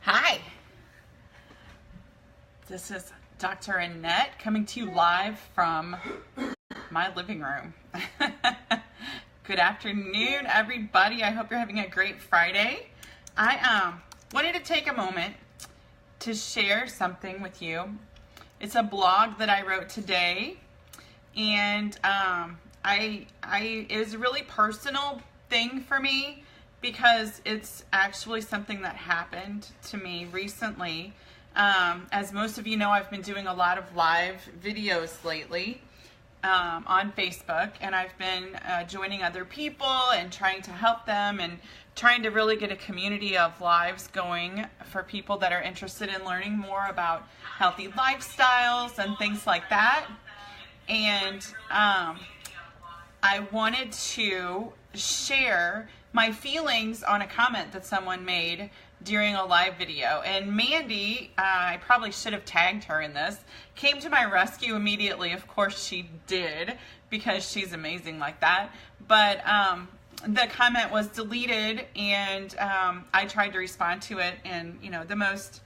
Hi, this is Dr. Annette coming to you live from my living room. Good afternoon, everybody. I hope you're having a great Friday. I wanted to take a moment to share something with you. It's a blog that I wrote today, and it was a really personal thing for me because it's actually something that happened to me recently. As most of you know, I've been doing a lot of live videos lately on Facebook, and I've been joining other people and trying to help them and trying to really get a community of lives going for people that are interested in learning more about healthy lifestyles and things like that. And I wanted to share my feelings on a comment that someone made during a live video. And Mandy, I probably should have tagged her in this, came to my rescue immediately. Of course she did, because she's amazing like that. But the comment was deleted, and I tried to respond to it in, the most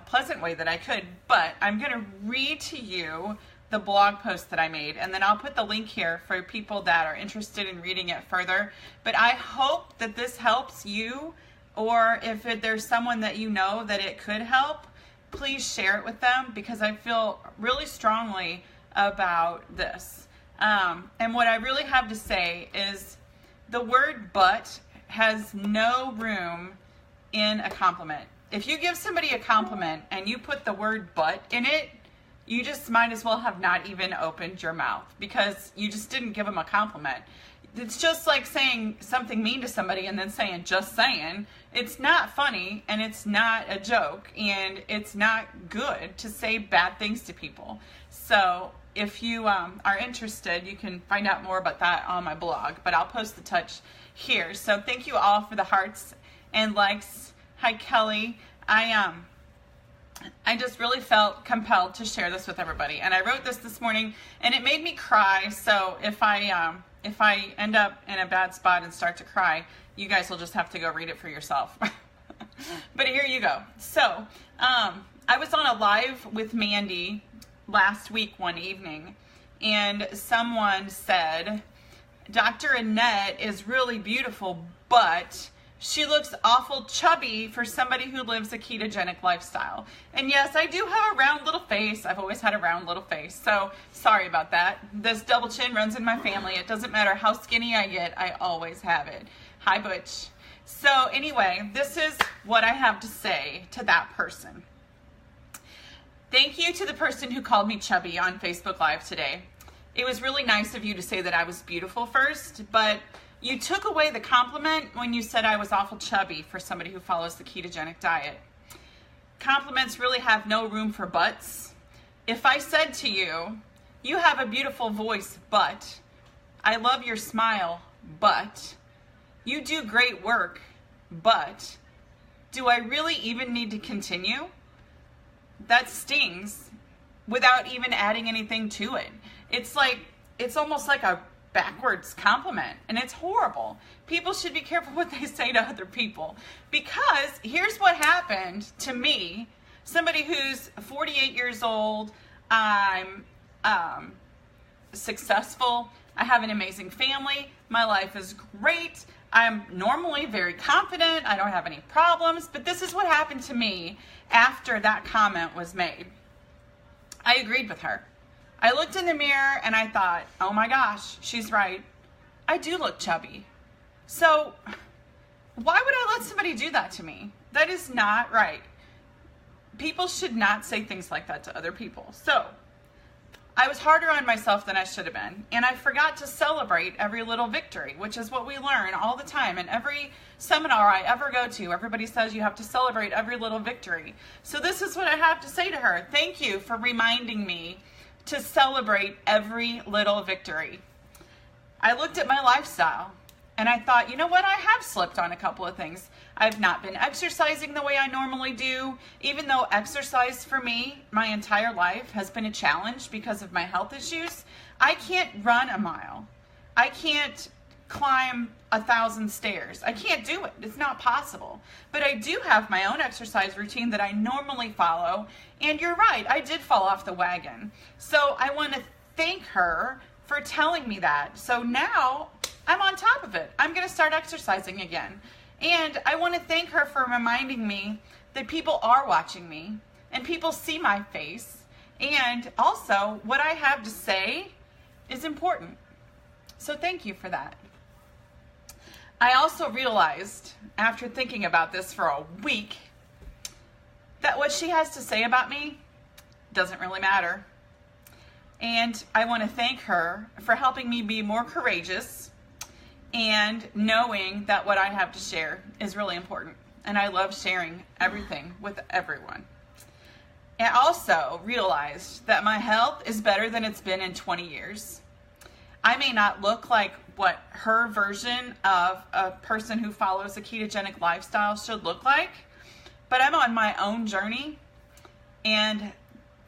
pleasant way that I could. But I'm going to read to you the blog post that I made, and then I'll put the link here for people that are interested in reading it further. But I hope that this helps you, or if there's someone that you know that it could help, please share it with them, because I feel really strongly about this. And what I really have to say is the word but has no room in a compliment. If you give somebody a compliment and you put the word but in it, you just might as well have not even opened your mouth, because you just didn't give them a compliment. It's just like saying something mean to somebody and then saying, just saying. It's not funny, and it's not a joke, and it's not good to say bad things to people. So if you are interested, you can find out more about that on my blog, but I'll post the touch here. So thank you all for the hearts and likes. Hi, Kelly. I just really felt compelled to share this with everybody, and I wrote this morning, and it made me cry. So if I end up in a bad spot and start to cry, you guys will just have to go read it for yourself. But here you go. So I was on a live with Mandy last week one evening, and someone said, Dr. Annette is really beautiful, but she looks awful chubby for somebody who lives a ketogenic lifestyle. And yes, I do have a round little face. I've always had a round little face. So sorry about that. This double chin runs in my family. It doesn't matter how skinny I get. I always have it. Hi, Butch. So anyway, this is what I have to say to that person. Thank you to the person who called me chubby on Facebook Live today. It was really nice of you to say that I was beautiful first, but you took away the compliment when you said I was awful chubby for somebody who follows the ketogenic diet. Compliments really have no room for buts. If I said to you, you have a beautiful voice, but I love your smile, but you do great work, but do I really even need to continue? That stings without even adding anything to it. It's almost like a backwards compliment, and it's horrible. People should be careful what they say to other people, because here's what happened to me, somebody who's 48 years old. I'm successful. I have an amazing family. My life is great. I'm normally very confident. I don't have any problems, but this is what happened to me after that comment was made. I agreed with her. I looked in the mirror and I thought, oh my gosh, she's right. I do look chubby. So why would I let somebody do that to me? That is not right. People should not say things like that to other people. So I was harder on myself than I should have been, and I forgot to celebrate every little victory, which is what we learn all the time. In every seminar I ever go to, everybody says you have to celebrate every little victory. So this is what I have to say to her. Thank you for reminding me to celebrate every little victory. I looked at my lifestyle and I thought, you know what? I have slipped on a couple of things. I've not been exercising the way I normally do, even though exercise for me my entire life has been a challenge because of my health issues. I can't run a mile. I can't climb 1,000 stairs. I can't do it. It's not possible. But I do have my own exercise routine that I normally follow. And you're right, I did fall off the wagon. So I want to thank her for telling me that. So now I'm on top of it. I'm going to start exercising again. And I want to thank her for reminding me that people are watching me and people see my face. And also, what I have to say is important. So thank you for that. I also realized, after thinking about this for a week, that what she has to say about me doesn't really matter. And I want to thank her for helping me be more courageous and knowing that what I have to share is really important. And I love sharing everything with everyone. I also realized that my health is better than it's been in 20 years. I may not look like what her version of a person who follows a ketogenic lifestyle should look like, but I'm on my own journey, and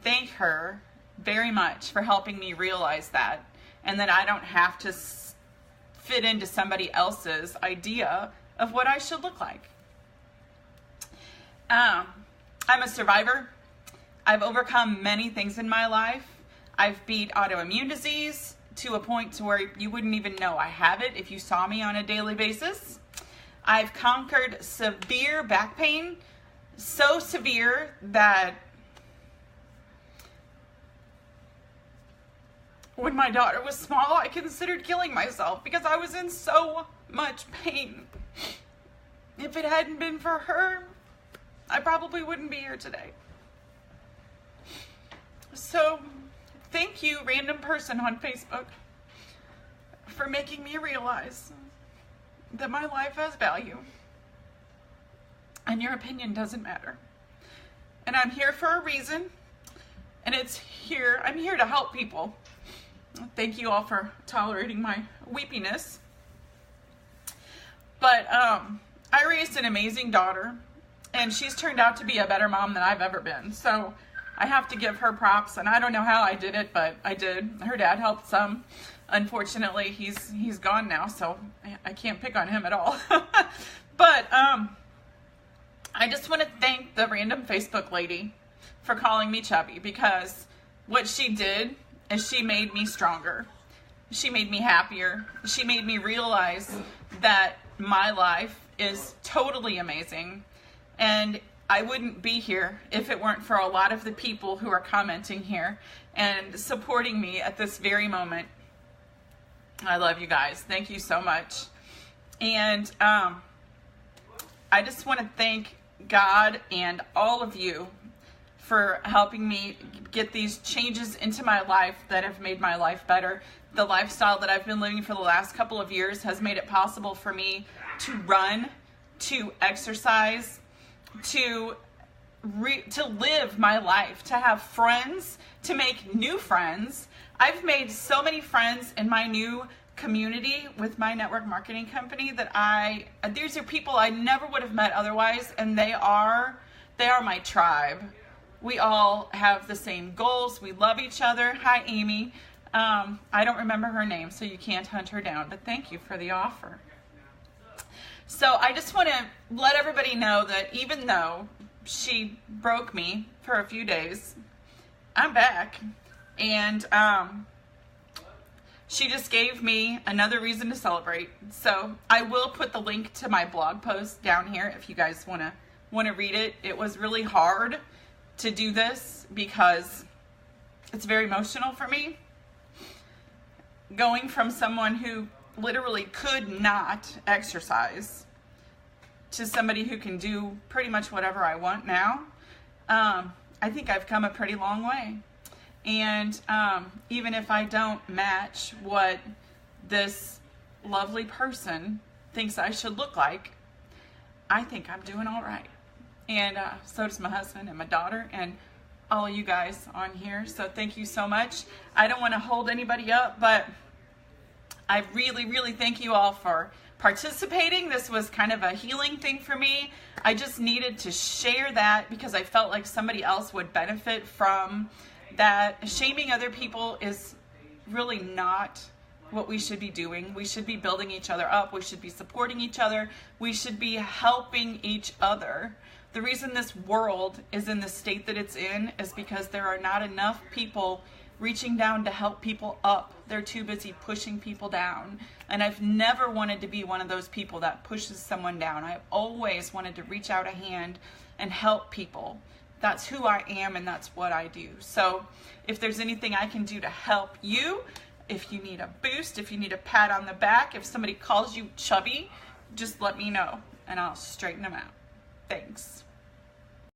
thank her very much for helping me realize that, and that I don't have to fit into somebody else's idea of what I should look like. I'm a survivor. I've overcome many things in my life. I've beat autoimmune disease to a point to where you wouldn't even know I have it if you saw me on a daily basis. I've conquered severe back pain, so severe that when my daughter was small, I considered killing myself because I was in so much pain. If it hadn't been for her, I probably wouldn't be here today. So, thank you, random person on Facebook, for making me realize that my life has value and your opinion doesn't matter. And I'm here for a reason, and I'm here to help people. Thank you all for tolerating my weepiness. But I raised an amazing daughter, and she's turned out to be a better mom than I've ever been. So I have to give her props, and I don't know how I did it, but I did. Her dad helped some. Unfortunately, he's gone now, so I can't pick on him at all. But I just want to thank the random Facebook lady for calling me chubby, because what she did is she made me stronger. She made me happier. She made me realize that my life is totally amazing, and I wouldn't be here if it weren't for a lot of the people who are commenting here and supporting me at this very moment. I love you guys. Thank you so much. And I just want to thank God and all of you for helping me get these changes into my life that have made my life better. The lifestyle that I've been living for the last couple of years has made it possible for me to run, to exercise, to live my life, to have friends, to make new friends. I've made so many friends in my new community with my network marketing company that these are people I never would have met otherwise, and they are my tribe. We all have the same goals. We love each other. Hi, Amy. I don't remember her name, so you can't hunt her down, but thank you for the offer. So I just want to let everybody know that even though she broke me for a few days, I'm back. And she just gave me another reason to celebrate. So I will put the link to my blog post down here if you guys want to read it. It was really hard to do this because it's very emotional for me. Going from someone who literally could not exercise to somebody who can do pretty much whatever I want now, I think I've come a pretty long way. And even if I don't match what this lovely person thinks I should look like, I think I'm doing all right. And so does my husband and my daughter and all you guys on here. So thank you so much. I don't want to hold anybody up, but I really, really thank you all for participating. This was kind of a healing thing for me. I just needed to share that because I felt like somebody else would benefit from that. Shaming other people is really not what we should be doing. We should be building each other up. We should be supporting each other. We should be helping each other. The reason this world is in the state that it's in is because there are not enough people reaching down to help people up. They're too busy pushing people down. And I've never wanted to be one of those people that pushes someone down. I've always wanted to reach out a hand and help people. That's who I am, and that's what I do. So if there's anything I can do to help you, if you need a boost, if you need a pat on the back, if somebody calls you chubby, just let me know and I'll straighten them out. Thanks.